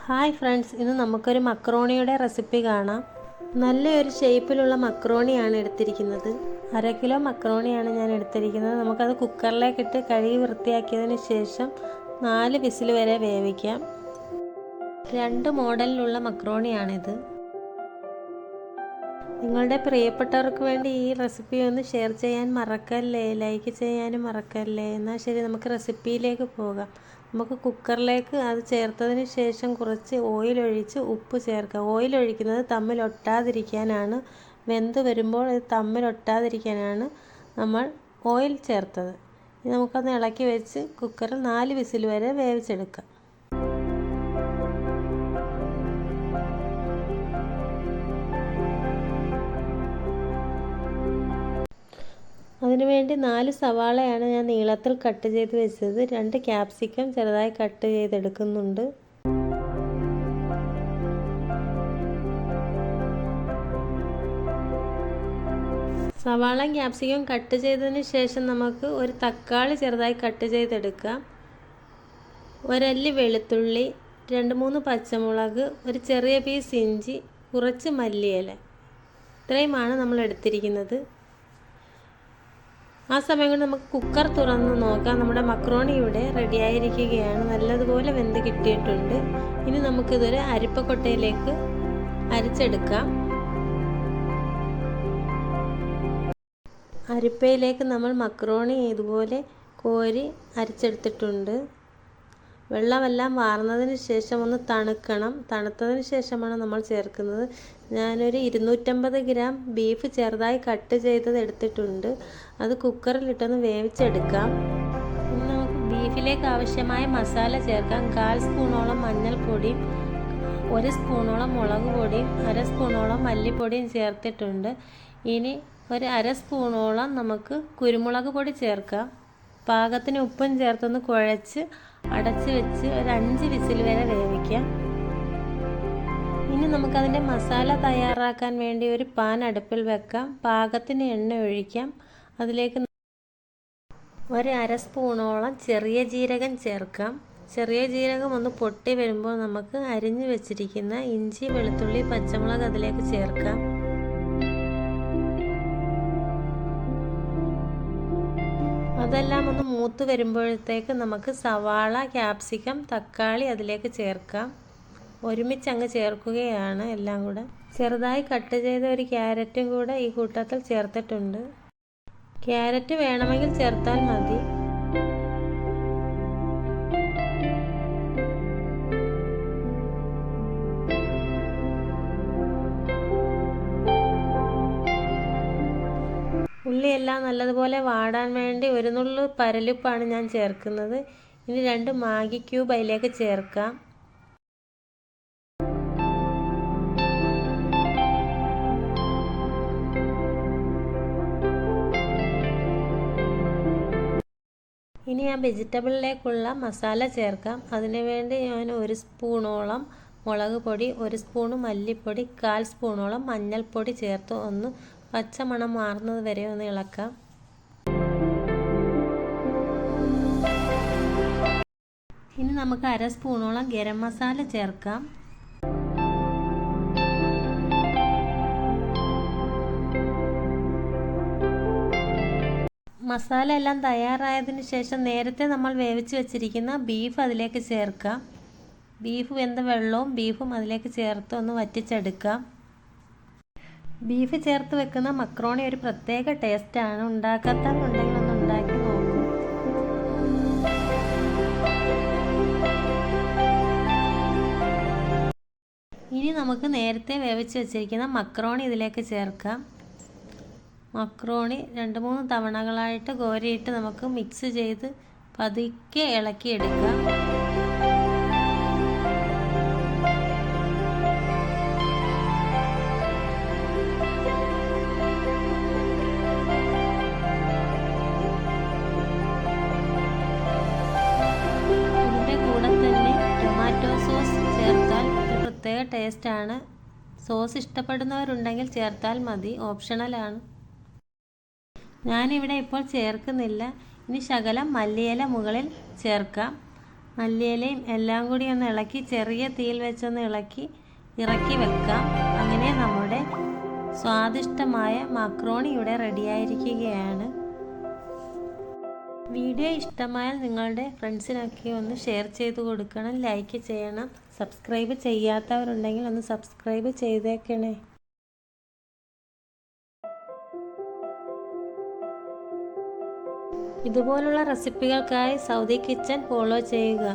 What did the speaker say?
Hi friends, ഇന്ന് നമുക്കൊരു മക്രോണിയുടെ recipe കാണാം. നല്ലൊരു ഷേപ്പിലുള്ള മക്രോണിയാണ് എടുത്തിരിക്കുന്നത്. 1/2 കിലോ മക്രോണിയാണ് ഞാൻ എടുത്തിരിക്കുന്നത്. നമുക്കത് കുക്കറിലേക്കിട്ട് കഴുകി വൃത്തിയാക്കിയതിന് ശേഷം 4 വിസിൽ വരെ വേവിക്കാം. 2 മോഡലിലുള്ള മക്രോണിയാണിത്. നിങ്ങളുടെ പ്രിയപ്പെട്ടവർക്ക് വേണ്ടി ഈ റെസിപ്പി ഒന്ന് ഷെയർ ചെയ്യാൻ മറക്കല്ലേ, ലൈക്ക് ചെയ്യാനും മറക്കല്ലേ. എന്നാൽ ശരി, നമുക്ക് റെസിപ്പിയിലേക്ക് പോകാം. നമുക്ക് കുക്കറിലേക്ക് അത് ചേർത്തതിന് ശേഷം കുറച്ച് ഓയിൽ ഒഴിച്ച് ഉപ്പ് ചേർക്കുക. ഓയിൽ ഒഴിക്കുന്നത് തമ്മിൽ ഒട്ടാതിരിക്കാനാണ്. വെന്ത് വരുമ്പോൾ ഇത് തമ്മിൽ ഒട്ടാതിരിക്കാനാണ് നമ്മൾ ഓയിൽ ചേർത്തത്. നമുക്കത് ഇളക്കി വെച്ച് കുക്കറിൽ 4 വിസിൽ വരെ വേവിച്ചെടുക്കാം. അതിനുവേണ്ടി 4 സവാളയാണ് ഞാൻ നീളത്തിൽ കട്ട് ചെയ്ത് വെച്ചത്. 2 ക്യാപ്സിക്കം ചെറുതായി കട്ട് ചെയ്തെടുക്കുന്നുണ്ട്. സവാളയും ക്യാപ്സിക്കം കട്ട് ചെയ്തതിന് ശേഷം നമുക്ക് ഒരു തക്കാളി ചെറുതായി കട്ട് ചെയ്തെടുക്കാം. ഒരല്ലി വെളുത്തുള്ളി, 2-3 പച്ചമുളക്, ഒരു ചെറിയ പീസ് ഇഞ്ചി, കുറച്ച് മല്ലിയില, ഇത്രയുമാണ് നമ്മൾ എടുത്തിരിക്കുന്നത്. ആ സമയം കൊണ്ട് നമുക്ക് കുക്കർ തുറന്ന് നോക്കാം. നമ്മുടെ മക്രോണി ഇവിടെ റെഡിയായിരിക്കുകയാണ്. നല്ലതുപോലെ വെന്ത് കിട്ടിയിട്ടുണ്ട്. ഇനി നമുക്കിതൊരു അരിപ്പക്കൊട്ടയിലേക്ക് അരിച്ചെടുക്കാം. അരിപ്പയിലേക്ക് നമ്മൾ മക്രോണി ഇതുപോലെ കോരി അരിച്ചെടുത്തിട്ടുണ്ട്. വെള്ളമെല്ലാം വാർന്നതിന് ശേഷം ഒന്ന് തണുക്കണം. തണുത്തതിന് ശേഷമാണ് നമ്മൾ ചേർക്കുന്നത്. ഞാനൊരു 250 ഗ്രാം ബീഫ് ചെറുതായി കട്ട് ചെയ്തത് എടുത്തിട്ടുണ്ട്. അത് കുക്കറിലിട്ടൊന്ന് വേവിച്ചെടുക്കാം. ഇനി നമുക്ക് ബീഫിലേക്ക് ആവശ്യമായ മസാല ചേർക്കാം. 1/4 സ്പൂണോളം മഞ്ഞൾപ്പൊടിയും 1 സ്പൂണോളം മുളക് പൊടിയും 1/2 സ്പൂണോളം മല്ലിപ്പൊടിയും ചേർത്തിട്ടുണ്ട്. ഇനി ഒരു 1/2 സ്പൂണോളം നമുക്ക് കുരുമുളക് പൊടി ചേർക്കാം. പാകത്തിന് ഉപ്പും ചേർത്തൊന്ന് കുഴച്ച് അടച്ച് വെച്ച് ഒരു 5 വിസിൽ വരെ വേവിക്കാം. ഇനി നമുക്കതിൻ്റെ മസാല തയ്യാറാക്കാൻ വേണ്ടി ഒരു പാൻ അടുപ്പിൽ വെക്കാം. പാകത്തിന് എണ്ണ ഒഴിക്കാം. അതിലേക്ക് ഒരു 1/2 സ്പൂണോളം ചെറിയ ജീരകം ചേർക്കാം. ചെറിയ ജീരകം ഒന്ന് പൊട്ടി വരുമ്പോൾ നമുക്ക് അരിഞ്ഞു വെച്ചിരിക്കുന്ന ഇഞ്ചി, വെളുത്തുള്ളി, പച്ചമുളക് അതിലേക്ക് ചേർക്കാം. അതെല്ലാം ഒന്ന് മൂത്ത് വരുമ്പോഴത്തേക്ക് നമുക്ക് സവാള, ക്യാപ്സിക്കം, തക്കാളി അതിലേക്ക് ചേർക്കാം. ഒരുമിച്ച് അങ്ങ് ചേർക്കുകയാണ് എല്ലാം കൂടെ. ചെറുതായി കട്ട് ചെയ്ത ഒരു ക്യാരറ്റും കൂടെ ഈ കൂട്ടത്തിൽ ചേർത്തിട്ടുണ്ട്. ക്യാരറ്റ് വേണമെങ്കിൽ ചേർത്താൽ മതി. ഉള്ളിയെല്ലാം നല്ലതുപോലെ വാടാൻ വേണ്ടി ഒരു നുള്ളു പരലുപ്പാണ് ഞാൻ ചേർക്കുന്നത്. ഇനി 2 മാഗി ക്യൂബ് അതിലേക്ക് ചേർക്കാം. ഇനി ആ വെജിറ്റബിളിലേക്കുള്ള മസാല ചേർക്കാം. അതിനുവേണ്ടി ഞാൻ 1 സ്പൂണോളം മുളക് പൊടി, 1 സ്പൂണ് മല്ലിപ്പൊടി, 1/4 സ്പൂണോളം മഞ്ഞൾപ്പൊടി ചേർത്ത് ഒന്ന് പച്ചമണം മാറുന്നത് വരെ ഒന്ന് ഇളക്കാം. ഇനി നമുക്ക് 1/2 സ്പൂണോളം ഗരം മസാല ചേർക്കാം. മസാല എല്ലാം തയ്യാറായതിന് ശേഷം നേരത്തെ നമ്മൾ വേവിച്ച് വെച്ചിരിക്കുന്ന ബീഫ് അതിലേക്ക് ചേർക്കാം. ബീഫ് വെന്ത വെള്ളവും ബീഫും അതിലേക്ക് ചേർത്ത് ഒന്ന് വറ്റിച്ചെടുക്കാം. ബീഫ് ചേർത്ത് വെക്കുന്ന മക്രോണി ഒരു പ്രത്യേക ടേസ്റ്റാണ്. ഉണ്ടാക്കാത്തവരുണ്ടെങ്കിൽ ഒന്ന് ഉണ്ടാക്കി നോക്കൂ. ഇനി നമുക്ക് നേരത്തെ വേവിച്ച് വെച്ചിരിക്കുന്ന മക്രോണി ഇതിലേക്ക് ചേർക്കാം. മക്രോണി 2-3 തവണകളായിട്ട് കോരിയിട്ട് നമുക്ക് മിക്സ് ചെയ്ത് പതുക്കെ ഇളക്കിയെടുക്കാം. ഇതിൻ്റെ കൂടെ തന്നെ ടൊമാറ്റോ സോസ് ചേർത്താൽ ഒരു പ്രത്യേക ടേസ്റ്റാണ്. സോസ് ഇഷ്ടപ്പെടുന്നവരുണ്ടെങ്കിൽ ചേർത്താൽ മതി, ഓപ്ഷണലാണ്. ഞാനിവിടെ ഇപ്പോൾ ചേർക്കുന്നില്ല. ഇനി ശകലം മല്ലിയില മുകളിൽ ചേർക്കാം. മല്ലിയിലയും എല്ലാം കൂടി ഒന്ന് ഇളക്കി ചെറിയ തീയിൽ വെച്ചൊന്ന് ഇറക്കി വെക്കാം. അങ്ങനെ നമ്മുടെ സ്വാദിഷ്ടമായ മക്രോണി ഇവിടെ റെഡിയായിരിക്കുകയാണ്. വീഡിയോ ഇഷ്ടമായാൽ നിങ്ങളുടെ ഫ്രണ്ട്സിനൊക്കെ ഒന്ന് ഷെയർ ചെയ്ത് കൊടുക്കണം, ലൈക്ക് ചെയ്യണം. സബ്സ്ക്രൈബ് ചെയ്യാത്തവരുണ്ടെങ്കിൽ ഒന്ന് സബ്സ്ക്രൈബ് ചെയ്തേക്കണേ. ഇതുപോലുള്ള റെസിപ്പികൾക്കായി സൗദി കിച്ചൺ ഫോളോ ചെയ്യുക.